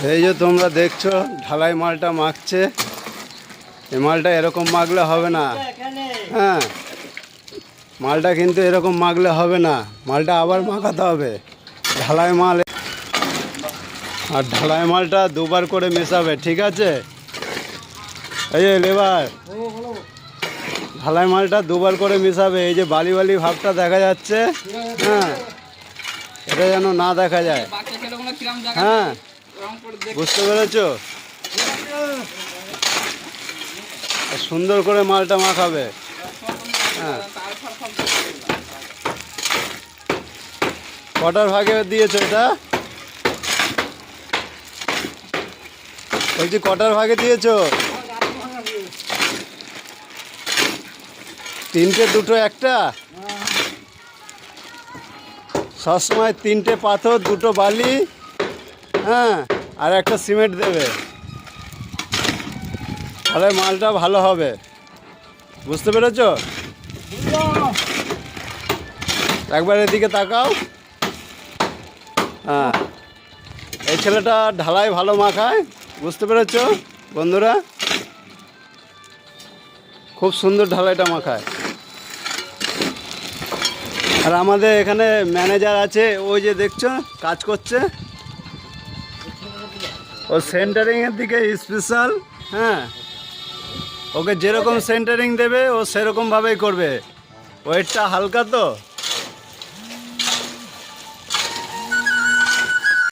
এই যে তোমরা দেখছো ঢালাই মালটা মাখছে। এই মালটা এরকম মাখলে হবে না। হ্যাঁ, মালটা কিন্তু এরকম মাখলে হবে না, মালটা আবার মাখাতে হবে। ঢালাই মাল, আর ঢালাই মালটা দুবার করে মেশাবে, ঠিক আছে? এই যে লেবার, ঢালাই মালটা দুবার করে মেশাবে। এই যে বালি বালি ভাবটা দেখা যাচ্ছে, হ্যাঁ, এটা যেন না দেখা যায়। হ্যাঁ, বুঝতে পেরেছো? সুন্দর করে মালটা মাখাবে। হ্যাঁ, কটার ভাগে দিয়েছো এটা? বলছি কটার ভাগে দিয়েছো? 3টে 2টো 1টা? সবসময় 3টে পাথর 2টো বালি, হ্যাঁ, আর একটা সিমেন্ট দেবে, তাহলে মালটা ভালো হবে। বুঝতে পেরেছো? একবার এদিকে তাকাও। হ্যাঁ, এই ছেলেটা ঢালাই ভালো মাখায়। বুঝতে পেরেছো বন্ধুরা? খুব সুন্দর ঢালাইটা মাখায়। আর আমাদের এখানে ম্যানেজার আছে, ওই যে দেখছো কাজ করছে, ও সেন্টারিংয়ের দিকে স্পেশাল। হ্যাঁ, ওকে যেরকম সেন্টারিং দেবে ও সেরকমভাবেই করবে। ওয়েটটা হালকা তো।